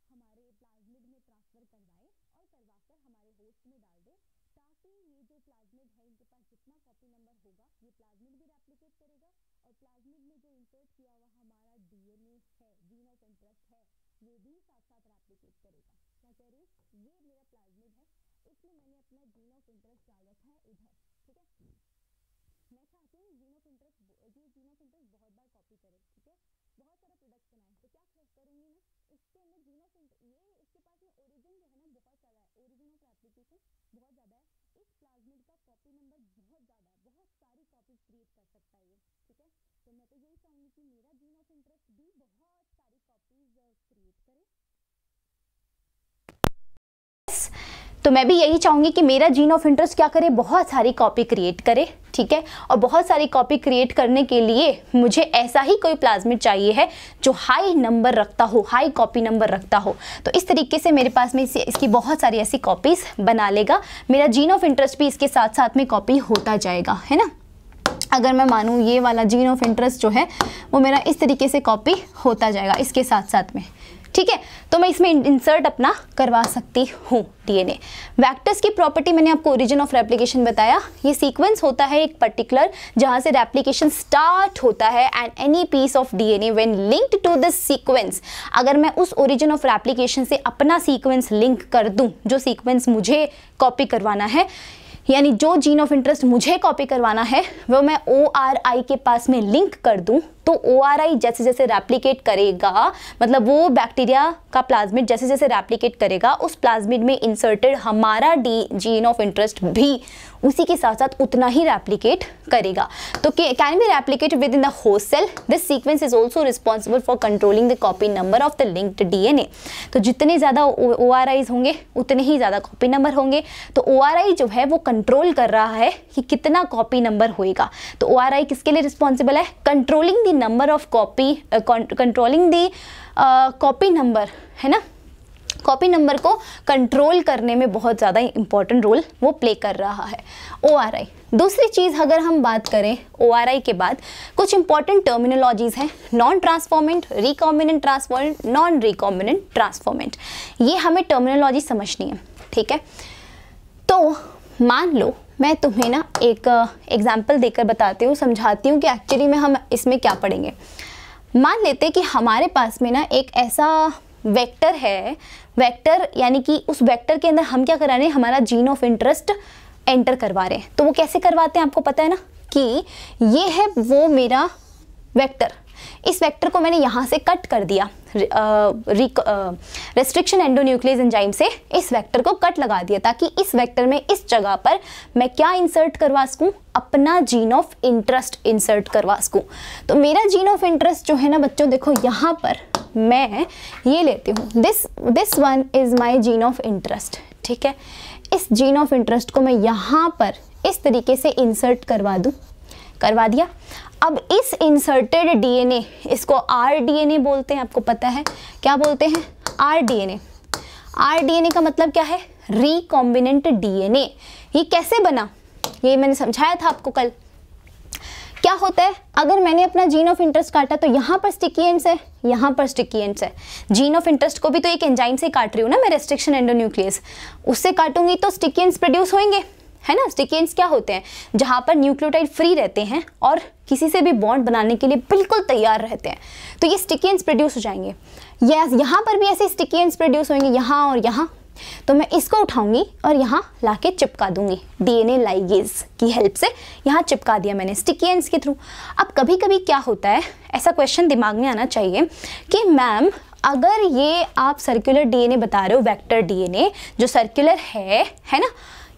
हमारे प्लाज्मिड में ट्रांसफर करवाएं और करवाकर हमारे होस्ट में डाल दें, ताकि ये जो प्लाज्मिड है इनके पास जितना कॉपी नंबर होगा ये प्लाज्मिड भी रेप्लिकेट करेगा और प्लाज्मिड में जो इंसर्ट किया हुआ हमारा डीएनए है, जीन ऑफ इंटरेस्ट है, वो भी साथ साथ रेप्लिकेट करेगा। क्या कह रही हूँ? ये मेरा प्लाज्मिड है, इसमें मैंने अपना जीन ऑफ इंटरेस्ट डाल रखा है इधर, ठीक है। मैं चाहती हूँ जीन ऑफ इंटरेस्ट, ये जीन ऑफ इंटरेस्ट बहुत बार कॉपी करे, ठीक है, बहुत सारा प्रोडक्ट बनाए, तो क्या करूँगी मैं इसके अंदर जीन ऑफ ये इसके पास में ओरिजिन जो है ना बहुत ज़्यादा है, ओरिजिन ऑफ रेप्लिकेशन बहुत ज़्यादा है, इस प्लाज्मिड का कॉपी नंबर बहुत ज़्यादा है, बहुत सारी कॉपीज क्रिएट कर सकता है ये, ठीक है। तो मैं तो यही चाहूँगी कि मेरा जीन ऑफ इंटरेस्ट भी बहुत सारी कॉपीज क्रिएट करे। तो मैं भी यही चाहूँगी कि मेरा जीन ऑफ इंटरेस्ट क्या करे, बहुत सारी कॉपी क्रिएट करे, ठीक है। और बहुत सारी कॉपी क्रिएट करने के लिए मुझे ऐसा ही कोई प्लाज्मिड चाहिए है जो हाई नंबर रखता हो, हाई कॉपी नंबर रखता हो। तो इस तरीके से मेरे पास में इसकी बहुत सारी ऐसी कॉपीज़ बना लेगा, मेरा जीन ऑफ इंटरेस्ट भी इसके साथ साथ में कॉपी होता जाएगा, है ना। अगर मैं मानूँ ये वाला जीन ऑफ इंटरेस्ट जो है वो मेरा इस तरीके से कॉपी होता जाएगा इसके साथ साथ में, ठीक है। तो मैं इसमें इंसर्ट अपना करवा सकती हूँ डीएनए। वेक्टर्स की प्रॉपर्टी मैंने आपको ओरिजिन ऑफ रेप्लिकेशन बताया, ये सीक्वेंस होता है एक पर्टिकुलर जहाँ से रेप्लिकेशन स्टार्ट होता है, and any piece of DNA when linked to this sequence, अगर मैं उस ओरिजिन ऑफ रेप्लिकेशन से अपना सीक्वेंस लिंक कर दूँ, जो सीक्वेंस मुझे कॉपी करवाना है, यानी जो जीन ऑफ इंटरेस्ट मुझे कॉपी करवाना है वो मैं ORI के पास में लिंक कर दूं, तो ORI जैसे जैसे रेप्लिकेट करेगा, मतलब वो बैक्टीरिया का प्लाज्मिड जैसे जैसे रेप्लिकेट करेगा, उस प्लाज्मिड में इंसर्टेड हमारा जीन ऑफ इंटरेस्ट भी उसी के साथ साथ उतना ही रेप्लिकेट करेगा। तो can be replicate within the host cell. This sequence is also responsible for controlling the copy number of the linked DNA. तो जितने ज़्यादा ORIs होंगे उतने ही ज़्यादा कॉपी नंबर होंगे। तो ORI जो है वो कंट्रोल कर रहा है कि कितना कॉपी नंबर होएगा। तो ORI किसके लिए रिस्पॉन्सिबल है? Controlling the number of copy, controlling the copy number, है ना। कॉपी नंबर को कंट्रोल करने में बहुत ज़्यादा इंपॉर्टेंट रोल वो प्ले कर रहा है ORI। दूसरी चीज़ अगर हम बात करें ORI के बाद कुछ इंपॉर्टेंट टर्मिनोलॉजीज़ हैं, non transformant, recombinant transformant, non recombinant transformant. ये हमें टर्मिनोलॉजी समझनी है, ठीक है। तो मान लो मैं तुम्हें ना एक एग्जाम्पल देकर बताती हूँ, समझाती हूँ कि एक्चुअली में हम इसमें क्या पढ़ेंगे। मान लेते कि हमारे पास में ना एक ऐसा वेक्टर है, वेक्टर यानी कि उस वेक्टर के अंदर हम क्या करा रहे हैं, हमारा जीन ऑफ इंटरेस्ट एंटर करवा रहे हैं। तो वो कैसे करवाते हैं आपको पता है ना, कि ये है वो मेरा वेक्टर, इस वेक्टर को मैंने यहाँ से कट कर दिया, रेस्ट्रिक्शन एंडोन्यूक्लियस एंजाइम से इस वेक्टर को कट लगा दिया, ताकि इस वेक्टर में इस जगह पर मैं क्या इंसर्ट करवा सकूँ, अपना जीन ऑफ इंटरेस्ट इंसर्ट करवा सकूँ। तो मेरा जीन ऑफ इंटरेस्ट जो है ना बच्चों, देखो यहाँ पर मैं ये लेती हूँ, this one is my gene of interest, ठीक है। इस जीन ऑफ इंटरेस्ट को मैं यहाँ पर इस तरीके से इंसर्ट करवा दूँ, करवा दिया। अब इस इंसर्टेड DNA, इसको rDNA बोलते हैं, आपको पता है क्या बोलते हैं, rDNA। rDNA का मतलब क्या है, रिकॉम्बिनेंट DNA। ये कैसे बना, ये मैंने समझाया था आपको कल। क्या होता है, अगर मैंने अपना जीन ऑफ इंटरेस्ट काटा तो यहाँ पर स्टिकी एंड्स है, यहाँ पर स्टिकी एंड्स है। जीन ऑफ इंटरेस्ट को भी तो एक एंजाइम से काट रही हूँ ना मैं, रेस्ट्रिक्शन एंडोन्यूक्लियस, उससे काटूंगी तो स्टिकी एंड्स प्रोड्यूस होंगे, है ना। स्टिकी एंड्स क्या होते हैं, जहाँ पर न्यूक्लियोटाइड फ्री रहते हैं और किसी से भी बॉन्ड बनाने के लिए बिल्कुल तैयार रहते हैं, तो ये स्टिकी एंड्स प्रोड्यूस हो जाएंगे। यहाँ पर भी ऐसे स्टिकी एंड्स प्रोड्यूस होंगे, यहाँ और यहाँ। तो मैं इसको उठाऊंगी और यहाँ लाके चिपका दूंगी, DNA लाइगेज की हेल्प से यहाँ चिपका दिया मैंने स्टिकी एंड्स के थ्रू। अब कभी कभी क्या होता है, ऐसा क्वेश्चन दिमाग में आना चाहिए कि मैम अगर ये आप सर्कुलर DNA बता रहे हो, वेक्टर DNA जो सर्कुलर है ना,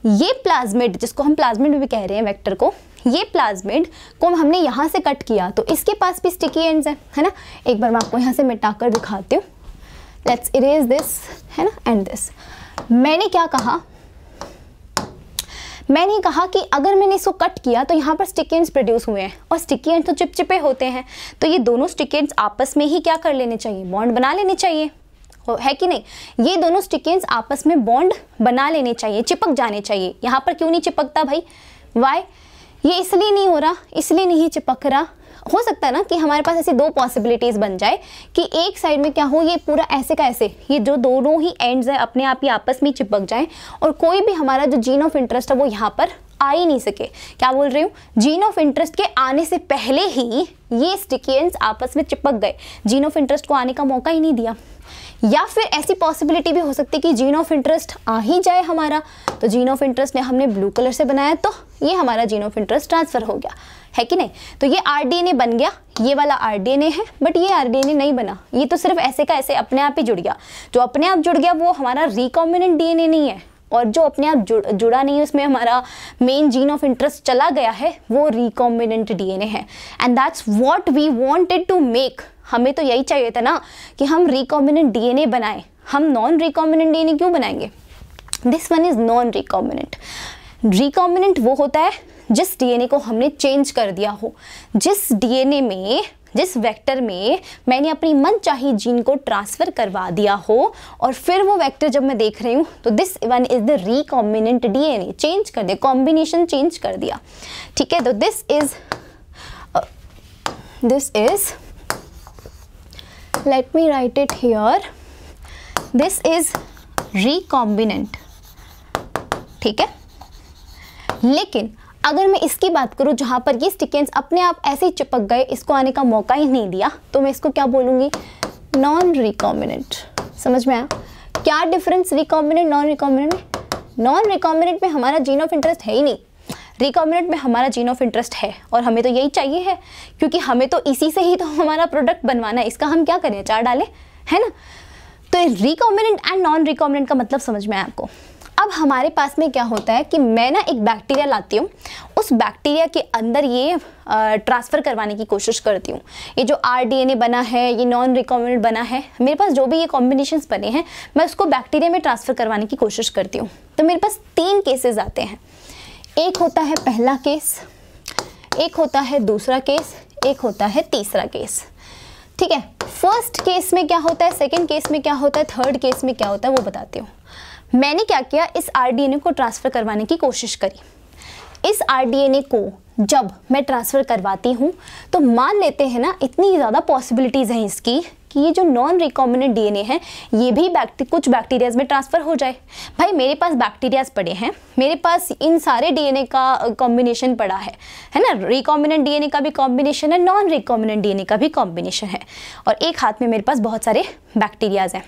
ये प्लाज्मिड, जिसको हम प्लाज्मिड भी कह रहे हैं वेक्टर को, ये प्लाज्मिड को हमने यहाँ से कट किया तो इसके पास भी स्टिकी एंड्स है ना। एक बार मैं आपको यहाँ से मिटाकर दिखाती हूँ, लेट्स इरेज दिस, है ना, एंड दिस। मैंने क्या कहा, मैंने कहा कि अगर मैंने इसको कट किया तो यहाँ पर स्टिकी एंड्स प्रोड्यूस हुए हैं, और स्टिकी एंड्स तो चिपचिपे होते हैं, तो ये दोनों स्टिकी एंड्स आपस में ही क्या कर लेने चाहिए, बॉन्ड बना लेने चाहिए, है कि नहीं। ये दोनों स्टिकी एंड्स आपस में बॉन्ड बना लेने चाहिए, चिपक जाने चाहिए। यहाँ पर क्यों नहीं चिपकता भाई, वाई, ये इसलिए नहीं हो रहा, इसलिए नहीं चिपक रहा। हो सकता है ना कि हमारे पास ऐसी दो पॉसिबिलिटीज़ बन जाए कि एक साइड में क्या हो, ये पूरा ऐसे का ऐसे, ये जो दोनों ही एंड्स है अपने आप ही आपस में चिपक जाए, और कोई भी हमारा जो जीन ऑफ इंटरेस्ट है वो यहाँ पर आ ही नहीं सके। क्या बोल रही हूँ, जीन ऑफ इंटरेस्ट के आने से पहले ही ये स्टिकी एंड्स आपस में चिपक गए, जीन ऑफ इंटरेस्ट को आने का मौका ही नहीं दिया। या फिर ऐसी पॉसिबिलिटी भी हो सकती है कि जीन ऑफ इंटरेस्ट आ ही जाए हमारा, तो जीन ऑफ इंटरेस्ट ने हमने ब्लू कलर से बनाया तो ये हमारा जीन ऑफ इंटरेस्ट ट्रांसफर हो गया, है कि नहीं। तो ये rDNA बन गया, ये वाला rDNA है, बट ये rDNA नहीं बना, ये तो सिर्फ ऐसे का ऐसे अपने आप ही जुड़ गया। जो अपने आप जुड़ गया वो हमारा रिकॉम्बिनेंट DNA नहीं है, और जो अपने आप जुड़ा नहीं है उसमें हमारा मेन जीन ऑफ इंटरेस्ट चला गया है, वो रिकॉम्बिनेंट DNA है। And that's what we wanted to make. हमें तो यही चाहिए था ना कि हम रिकॉम्बिनेंट DNA बनाएं, हम नॉन रिकॉम्बिनेंट DNA क्यों बनाएंगे। This one is non recombinant. Recombinant वो होता है जिस DNA को हमने चेंज कर दिया हो, जिस DNA में, जिस वेक्टर में मैंने अपनी मनचाही जीन को ट्रांसफर करवा दिया हो, और फिर वो वेक्टर जब मैं देख रही हूँ तो this one is the recombinant DNA, change कर दिया, कॉम्बिनेशन चेंज कर दिया, ठीक है। तो this is let me write it here, this is recombinant, ठीक है। लेकिन अगर मैं इसकी बात करूं जहां पर ये स्टिकी एंड्स अपने आप ऐसे ही चिपक गए, इसको आने का मौका ही नहीं दिया, तो मैं इसको क्या बोलूंगी, नॉन रिकॉम्बिनेंट। समझ में आया क्या डिफरेंस रिकॉम्बिनेंट नॉन रिकॉम्बिनेंट में। नॉन रिकॉम्बिनेंट में हमारा जीन ऑफ इंटरेस्ट है ही नहीं, रिकॉम्बिनेंट में हमारा जीन ऑफ इंटरेस्ट है, और हमें तो यही चाहिए है, क्योंकि हमें तो इसी से ही तो हमारा प्रोडक्ट बनवाना है, इसका हम क्या करें, चार डालें, है ना। तो रिकॉम्बिनेंट एंड नॉन रिकॉम्बिनेंट का मतलब समझ में आया आपको। अब हमारे पास में क्या होता है कि मैं ना एक बैक्टीरिया लाती हूँ, उस बैक्टीरिया के अंदर ये ट्रांसफ़र करवाने की कोशिश करती हूँ। ये जो rDNA बना है, ये नॉन रिकॉम्बिनेंट बना है, मेरे पास जो भी ये कॉम्बिनेशंस बने हैं, मैं उसको बैक्टीरिया में ट्रांसफ़र करवाने की कोशिश करती हूँ। तो मेरे पास 3 केसेस आते हैं, एक होता है पहला केस, एक होता है दूसरा केस, एक होता है तीसरा केस। ठीक है, फर्स्ट केस में क्या होता है, सेकंड केस में क्या होता है, थर्ड केस में क्या होता है वो बताती हूँ। मैंने क्या किया, इस RDNA को ट्रांसफ़र करवाने की कोशिश करी। इस RDNA को जब मैं ट्रांसफ़र करवाती हूँ तो मान लेते हैं ना, इतनी ज़्यादा पॉसिबिलिटीज़ हैं इसकी कि ये जो नॉन रिकॉम्बिनेंट DNA है ये भी कुछ बैक्टीरियाज में ट्रांसफ़र हो जाए। भाई मेरे पास बैक्टीरियाज पड़े हैं, मेरे पास इन सारे DNA का कॉम्बिनेशन पड़ा है ना, रिकॉम्बिनेंट DNA का भी कॉम्बिनेशन है, नॉन रिकॉम्बिनेंट DNA का भी कॉम्बिनेशन है, और एक हाथ में मेरे पास बहुत सारे बैक्टीरियाज हैं।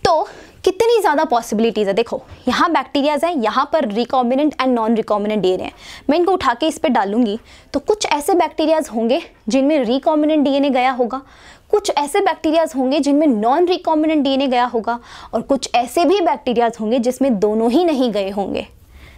तो कितनी ज़्यादा पॉसिबिलिटीज़ है, देखो यहाँ बैक्टीरियाज हैं, यहाँ पर recombinant and non recombinant DNA है। मैं इनको उठा के इस पर डालूंगी तो कुछ ऐसे बैक्टीरियाज होंगे जिनमें रिकॉम्बिनेंट DNA गया होगा, कुछ ऐसे बैक्टीरियाज होंगे जिनमें नॉन रिकॉम्बिनेंट DNA गया होगा, और कुछ ऐसे भी बैक्टीरियाज होंगे जिसमें दोनों ही नहीं गए होंगे।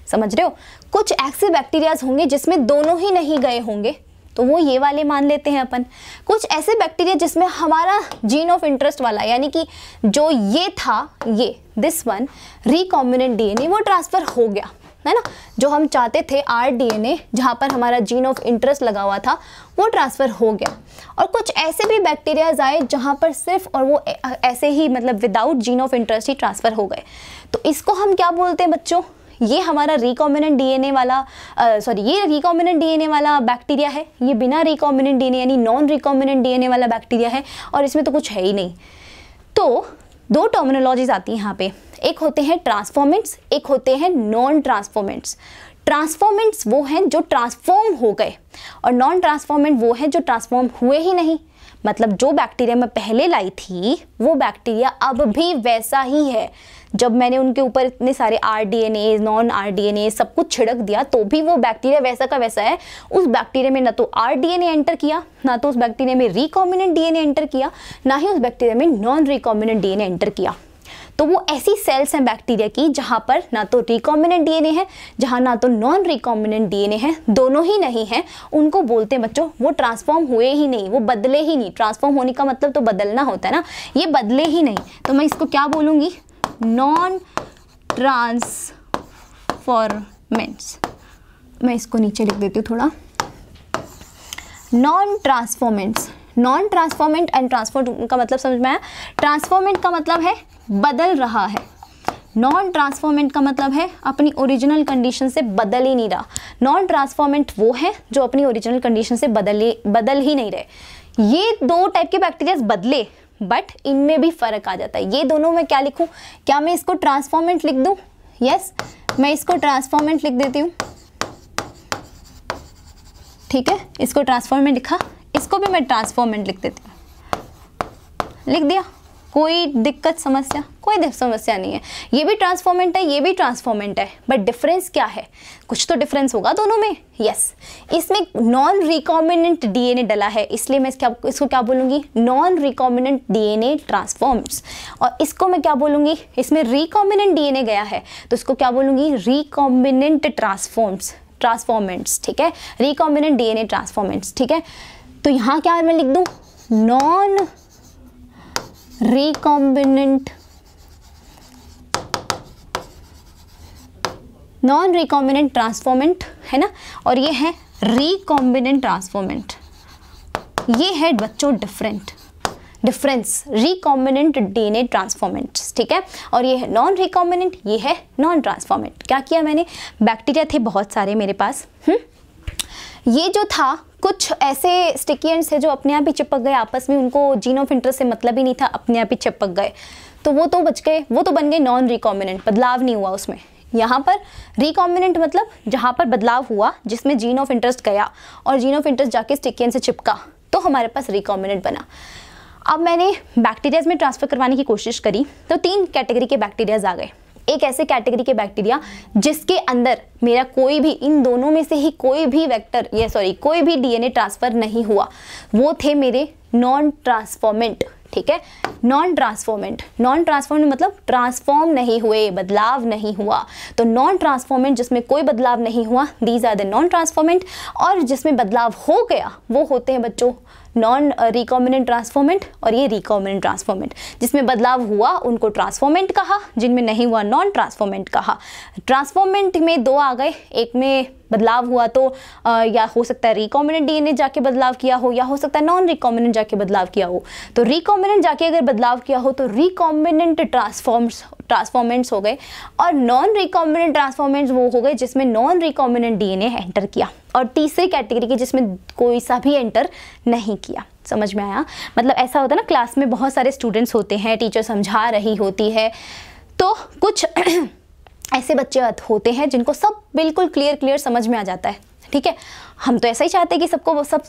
समझ रहे हो, कुछ ऐसे बैक्टीरियाज होंगे जिसमें दोनों ही नहीं गए होंगे, तो वो ये वाले मान लेते हैं अपन। कुछ ऐसे बैक्टीरिया जिसमें हमारा जीन ऑफ इंटरेस्ट वाला, यानी कि जो ये था, ये दिस वन रिकॉम्बिनेंट DNA वो ट्रांसफ़र हो गया है ना, जो हम चाहते थे RDNA जहाँ पर हमारा जीन ऑफ इंटरेस्ट लगा हुआ था वो ट्रांसफ़र हो गया। और कुछ ऐसे भी बैक्टीरियाज आए जहाँ पर सिर्फ और वो ऐसे ही मतलब without gene of interest he transfer हो गए। तो इसको हम क्या बोलते हैं बच्चों, ये हमारा रिकॉम्बिनेंट DNA वाला ये रिकॉम्बिनेंट DNA वाला बैक्टीरिया है, ये बिना रिकॉम्बिनेंट DNA यानी नॉन रिकॉम्बिनेंट DNA वाला बैक्टीरिया है, और इसमें तो कुछ है ही नहीं। तो दो टर्मिनोलॉजीज आती हैं यहाँ पे, एक होते हैं ट्रांसफॉर्मेंट्स, एक होते हैं नॉन ट्रांसफॉर्मेंट्स। ट्रांसफॉर्मेंट्स वो हैं जो ट्रांसफॉर्म हो गए, और नॉन ट्रांसफॉर्मेंट वो हैं जो ट्रांसफॉर्म हुए ही नहीं। मतलब जो बैक्टीरिया मैं पहले लाई थी वो बैक्टीरिया अब भी वैसा ही है। जब मैंने उनके ऊपर इतने सारे RDNA, नॉन RDNA सब कुछ छिड़क दिया तो भी वो बैक्टीरिया वैसा का वैसा है। उस बैक्टीरिया में ना तो RDNA एंटर किया, ना तो उस बैक्टीरिया में रिकॉम्बिनेंट DNA एंटर किया, ना ही उस बैक्टीरिया में नॉन रिकॉम्बिनेंट DNA एंटर किया। तो वो ऐसी सेल्स हैं बैक्टीरिया की जहाँ पर ना तो रिकॉम्बिनेंट DNA है, जहाँ ना तो नॉन रिकॉम्बिनेंट DNA है, दोनों ही नहीं है, उनको बोलते हैं बच्चों वो ट्रांसफॉर्म हुए ही नहीं, वो बदले ही नहीं। ट्रांसफॉर्म होने का मतलब तो बदलना होता है ना, ये बदले ही नहीं। तो मैं इसको क्या बोलूँगी, नॉन ट्रांसफॉर्मेंट्स। मैं इसको नीचे लिख देती हूँ थोड़ा, non transformants. Non transformant and transform का मतलब समझ में आया। ट्रांसफॉर्मेंट का मतलब है बदल रहा है, नॉन ट्रांसफॉर्मेंट का मतलब है अपनी ओरिजिनल कंडीशन से बदल ही नहीं रहा। नॉन ट्रांसफॉर्मेंट वो है जो अपनी ओरिजिनल कंडीशन से बदल ही नहीं रहे। ये दो टाइप के बैक्टीरिया बदले, बट इनमें भी फ़र्क आ जाता है। ये दोनों में क्या लिखूं, क्या मैं इसको ट्रांसफॉर्मेंट लिख दूं? यस, मैं इसको ट्रांसफॉर्मेंट लिख देती हूँ। ठीक है, इसको ट्रांसफॉर्मेंट लिखा, इसको भी मैं ट्रांसफॉर्मेंट लिख देती हूँ। लिख दिया, कोई दिक्कत समस्या? कोई समस्या नहीं है। ये भी ट्रांसफॉर्मेंट है, ये भी ट्रांसफॉर्मेंट है, बट डिफरेंस क्या है? कुछ तो डिफरेंस होगा दोनों में। यस, इसमें नॉन रिकॉम्बिनेंट DNA डला है, इसलिए मैं इसको क्या बोलूँगी, नॉन रिकॉम्बिनेंट DNA ट्रांसफॉर्म्स। और इसको मैं क्या बोलूँगी, इसमें रिकॉम्बिनेंट DNA गया है तो इसको क्या बोलूँगी, रिकॉम्बिनेंट ट्रांसफॉर्मेंट्स। ठीक है, रिकॉम्बिनेंट DNA ट्रांसफॉर्मेंट्स। ठीक है, तो यहाँ क्या मैं लिख दूँ, नॉन रिकॉम्बिनेंट ट्रांसफॉर्मेंट है ना, और ये है रिकॉम्बिनेंट ट्रांसफॉर्मेंट। ये है बच्चों डिफरेंस रिकॉम्बिनेंट DNA ट्रांसफॉर्मेंट्स। ठीक है, और ये है नॉन रिकॉम्बिनेंट, ये है नॉन ट्रांसफॉर्मेंट। क्या किया मैंने, बैक्टीरिया थे बहुत सारे मेरे पास, ये जो था कुछ ऐसे स्टिकियंट्स है जो अपने आप ही चिपक गए आपस में, उनको जीन ऑफ इंटरेस्ट से मतलब ही नहीं था, अपने आप ही चिपक गए, तो वो तो बच गए, वो तो बन गए नॉन रिकॉम्बिनेंट, बदलाव नहीं हुआ उसमें। यहाँ पर रिकॉम्बिनेंट मतलब जहाँ पर बदलाव हुआ, जिसमें जीन ऑफ इंटरेस्ट गया और जीन ऑफ इंटरेस्ट जाके स्टिकियंट से चिपका, तो हमारे पास रिकॉम्बिनेंट बना। अब मैंने बैक्टीरियाज में ट्रांसफ़र करवाने की कोशिश करी तो 3 कैटेगरी के बैक्टीरियाज आ गए। एक ऐसे कैटेगरी के बैक्टीरिया जिसके अंदर मेरा कोई भी, इन दोनों में से ही कोई भी कोई भी DNA ट्रांसफ़र नहीं हुआ, वो थे मेरे नॉन ट्रांसफॉर्मेंट। ठीक है, नॉन ट्रांसफॉर्मेंट मतलब ट्रांसफॉर्म नहीं हुए, बदलाव नहीं हुआ। तो नॉन ट्रांसफॉर्मेंट जिसमें कोई बदलाव नहीं हुआ, these are the non transformant. और जिसमें बदलाव हो गया वो होते हैं बच्चों नॉन रिकॉम्बिनेंट ट्रांसफॉर्मेंट और ये रिकॉम्बिनेंट ट्रांसफॉर्मेंट। जिसमें बदलाव हुआ उनको ट्रांसफॉर्मेंट कहा, जिनमें नहीं हुआ नॉन ट्रांसफॉर्मेंट कहा। ट्रांसफॉर्मेंट में 2 आ गए, एक में बदलाव हुआ तो या हो सकता है रिकॉम्बिनेंट डीएनए जाके बदलाव किया हो, या हो सकता है नॉन रिकॉम्बिनेंट जाके बदलाव किया हो। तो रिकॉम्बिनेंट जाके अगर बदलाव किया हो तो रिकॉम्बिनेंट ट्रांसफॉर्मेंट्स हो गए, और नॉन रिकॉम्बिनेंट ट्रांसफॉर्मेंट्स वो हो गए जिसमें नॉन रिकॉम्बिनेंट डीएनए एंटर किया, और तीसरी कैटेगरी की जिसमें कोई सा भी एंटर नहीं किया। समझ में आया? मतलब ऐसा होता है ना, क्लास में बहुत सारे स्टूडेंट्स होते हैं, टीचर समझा रही होती है, तो कुछ ऐसे बच्चे होते हैं जिनको सब बिल्कुल क्लियर समझ में आ जाता है। ठीक है, हम तो ऐसा ही चाहते हैं कि सबको वो सब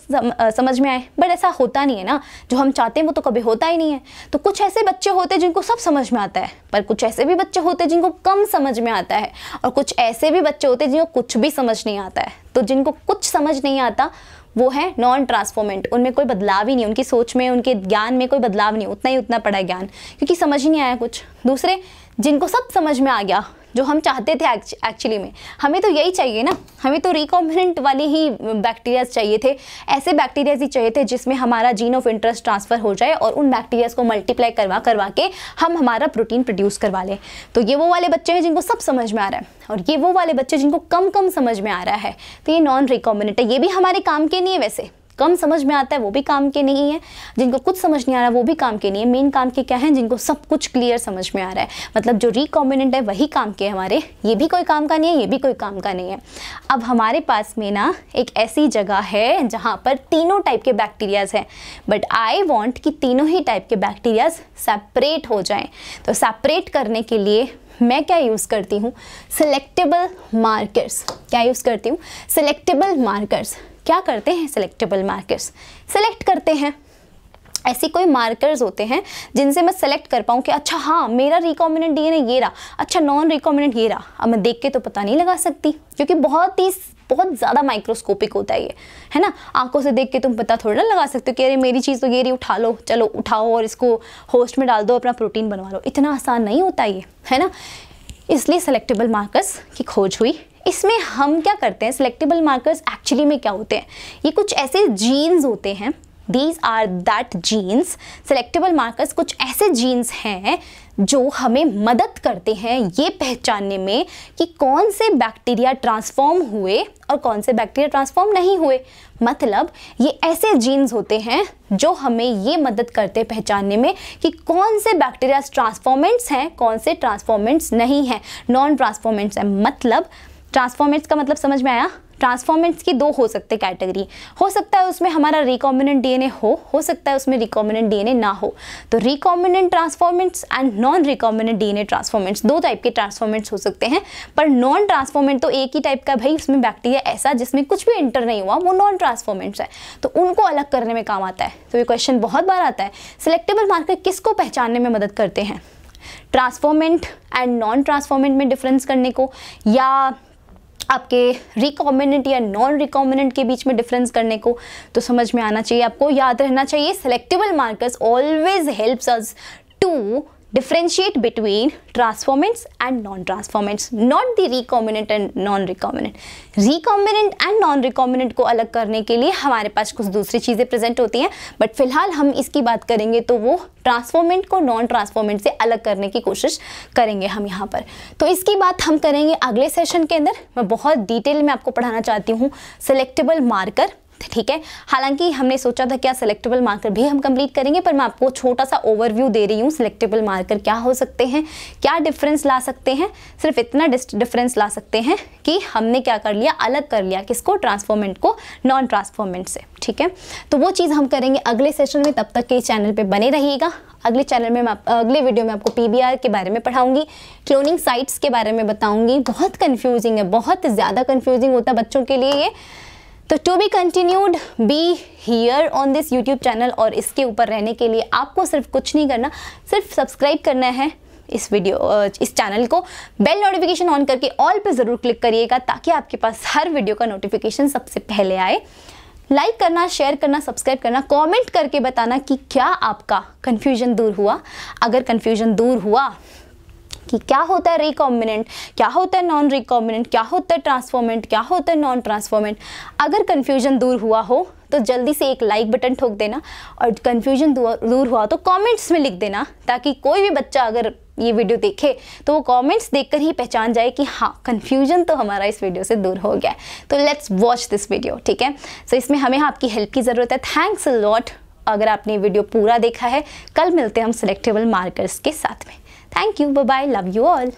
समझ में आए, बट ऐसा होता नहीं है ना। जो हम चाहते हैं वो तो कभी होता ही नहीं है। तो कुछ ऐसे बच्चे होते हैं जिनको सब समझ में आता है, पर कुछ ऐसे भी बच्चे होते हैं जिनको कम समझ में आता है, और कुछ ऐसे भी बच्चे होते हैं जिनको कुछ भी समझ नहीं आता है। तो जिनको कुछ समझ नहीं आता वो है नॉन ट्रांसफॉर्मेंट। उनमें कोई बदलाव ही नहीं, उनकी सोच में, उनके ज्ञान में कोई बदलाव नहीं, उतना ही उतना पड़ा ज्ञान, क्योंकि समझ ही नहीं आया कुछ। दूसरे जिनको सब समझ में आ गया, जो हम चाहते थे एक्चुअली में, हमें तो यही चाहिए ना, हमें तो रिकॉम्बिनेंट वाले ही बैक्टीरियाज चाहिए थे, ऐसे बैक्टीरियाज ही चाहिए थे जिसमें हमारा जीन ऑफ इंटरेस्ट ट्रांसफ़र हो जाए और उन बैक्टीरियाज को मल्टीप्लाई करवा के हम हमारा प्रोटीन प्रोड्यूस करवा लें। तो ये वो वाले बच्चे हैं जिनको सब समझ में आ रहा है, और ये वो वाले बच्चे जिनको कम समझ में आ रहा है, तो ये नॉन रिकॉम्बिनेंट है। ये भी हमारे काम के नहीं है, वैसे कम समझ में आता है वो भी काम के नहीं है, जिनको कुछ समझ नहीं आ रहा वो भी काम के नहीं है। मेन काम के क्या है? जिनको सब कुछ क्लियर समझ में आ रहा है। मतलब जो रिकॉम्बिनेंट है वही काम के हमारे, ये भी कोई काम का नहीं है, ये भी कोई काम का नहीं है। अब हमारे पास में ना एक ऐसी जगह है जहाँ पर तीनों टाइप के बैक्टीरियाज हैं, बट आई वॉन्ट कि तीनों ही टाइप के बैक्टीरियाज सेपरेट हो जाएं। तो सेपरेट करने के लिए मैं क्या यूज़ करती हूँ? Selectable markers. क्या यूज़ करती हूँ? Selectable markers. क्या करते हैं सिलेक्टेबल मार्कर्स? सेलेक्ट करते हैं। ऐसी कोई मार्कर्स होते हैं जिनसे मैं सेलेक्ट कर पाऊँ कि अच्छा हाँ मेरा रिकॉम्बिनेंट डीएनए ये रहा, अच्छा नॉन रिकॉम्बिनेंट ये रहा। अब मैं देख के तो पता नहीं लगा सकती, क्योंकि बहुत ज़्यादा माइक्रोस्कोपिक होता है ये, है ना। आंखों से देख के तुम पता थोड़ा ना लगा सकते हो कि अरे मेरी चीज़ तो ये रही, उठा लो, चलो उठाओ और इसको होस्ट में डाल दो, अपना प्रोटीन बनवा लो। इतना आसान नहीं होता ये, है ना। इसलिए सेलेक्टेबल मार्कर्स की खोज हुई। इसमें हम क्या करते हैं? सिलेक्टेबल मार्कर्स एक्चुअली में क्या होते हैं? ये कुछ ऐसे जीन्स होते हैं, these are that genes. Selectable markers कुछ ऐसे जीन्स हैं जो हमें मदद करते हैं ये पहचानने में कि कौन से बैक्टीरिया ट्रांसफॉर्म हुए और कौन से बैक्टीरिया ट्रांसफॉर्म नहीं हुए। मतलब ये ऐसे जीन्स होते हैं जो हमें ये मदद करते हैं पहचानने में कि कौन से बैक्टीरिया ट्रांसफॉर्मेंट्स हैं, कौन से ट्रांसफॉर्मेंट्स नहीं हैं, नॉन ट्रांसफॉर्मेंट्स हैं। मतलब ट्रांसफॉर्मेंट्स का मतलब समझ में आया? ट्रांसफॉर्मेंट्स की 2 हो सकते कैटेगरी। हो सकता है उसमें हमारा रिकॉम्बिनेंट डीएनए हो सकता है उसमें रिकॉम्बिनेंट डीएनए ना हो। तो recombinant transformants and non recombinant DNA transformants, 2 type के ट्रांसफॉर्मेंट्स हो सकते हैं। पर नॉन ट्रांसफॉर्मेंट तो एक ही टाइप का, भाई उसमें बैक्टीरिया ऐसा जिसमें कुछ भी एंटर नहीं हुआ, वो नॉन ट्रांसफॉर्मेंट्स है, तो उनको अलग करने में काम आता है। तो ये क्वेश्चन बहुत बार आता है, सिलेक्टेबल मार्कर किसको पहचानने में मदद करते हैं? ट्रांसफॉर्मेंट एंड नॉन ट्रांसफॉर्मेंट में डिफरेंस करने को, या आपके रिकॉम्बिनेंट या नॉन रिकॉम्बिनेंट के बीच में डिफरेंस करने को। तो समझ में आना चाहिए, आपको याद रहना चाहिए, selectable markers always helps us to differentiate between transformants and non-transformants, not the recombinant and non-recombinant. Recombinant and non-recombinant को अलग करने के लिए हमारे पास कुछ दूसरी चीज़ें प्रेजेंट होती हैं, बट फिलहाल हम इसकी बात करेंगे तो वो ट्रांसफॉर्मेंट को नॉन ट्रांसफॉर्मेंट से अलग करने की कोशिश करेंगे हम यहाँ पर। तो इसकी बात हम करेंगे अगले सेशन के अंदर। मैं बहुत डिटेल में आपको पढ़ाना चाहती हूँ सेलेक्टेबल मार्कर, ठीक है। हालांकि हमने सोचा था क्या सेलेक्टेबल मार्कर भी हम कंप्लीट करेंगे, पर मैं आपको छोटा सा ओवरव्यू दे रही हूँ सेलेक्टेबल मार्कर क्या हो सकते हैं, क्या डिफरेंस ला सकते हैं। सिर्फ इतना डिफरेंस ला सकते हैं कि हमने क्या कर लिया, अलग कर लिया किसको, ट्रांसफॉर्मेंट को नॉन ट्रांसफॉर्मेंट से, ठीक है। तो वो चीज़ हम करेंगे अगले सेशन में, तब तक के चैनल पर बने रहिएगा। अगले चैनल में अगले वीडियो में आपको PBR के बारे में पढ़ाऊंगी, क्लोनिंग साइट्स के बारे में बताऊंगी। बहुत कन्फ्यूजिंग है, बहुत ज़्यादा कन्फ्यूजिंग होता है बच्चों के लिए ये। तो to be continued, be here on this YouTube channel. और इसके ऊपर रहने के लिए आपको सिर्फ कुछ नहीं करना, सिर्फ सब्सक्राइब करना है इस चैनल को, बेल नोटिफिकेशन ऑन करके ऑल पे ज़रूर क्लिक करिएगा ताकि आपके पास हर वीडियो का नोटिफिकेशन सबसे पहले आए। लाइक करना, शेयर करना, सब्सक्राइब करना, कमेंट करके बताना कि क्या आपका कन्फ्यूजन दूर हुआ। अगर कन्फ्यूजन दूर हुआ कि क्या होता है रिकॉम्बिनेंट, क्या होता है नॉन रिकॉम्बिनेंट, क्या होता है ट्रांसफॉर्मेंट, क्या होता है नॉन ट्रांसफॉर्मेंट, अगर कन्फ्यूजन दूर हुआ हो तो जल्दी से एक लाइक बटन ठोक देना, और कन्फ्यूजन दूर हुआ तो कमेंट्स में लिख देना, ताकि कोई भी बच्चा अगर ये वीडियो देखे तो वो कमेंट्स देखकर ही पहचान जाए कि हाँ, कन्फ्यूजन तो हमारा इस वीडियो से दूर हो गया है। तो लेट्स वॉच दिस वीडियो, ठीक है। सो इसमें हमें आपकी हेल्प की ज़रूरत है। थैंक्स अ लॉट अगर आपने वीडियो पूरा देखा है। कल मिलते हैं हम सिलेक्टेबल मार्कर्स के साथ में। Thank you, bye bye, love you all.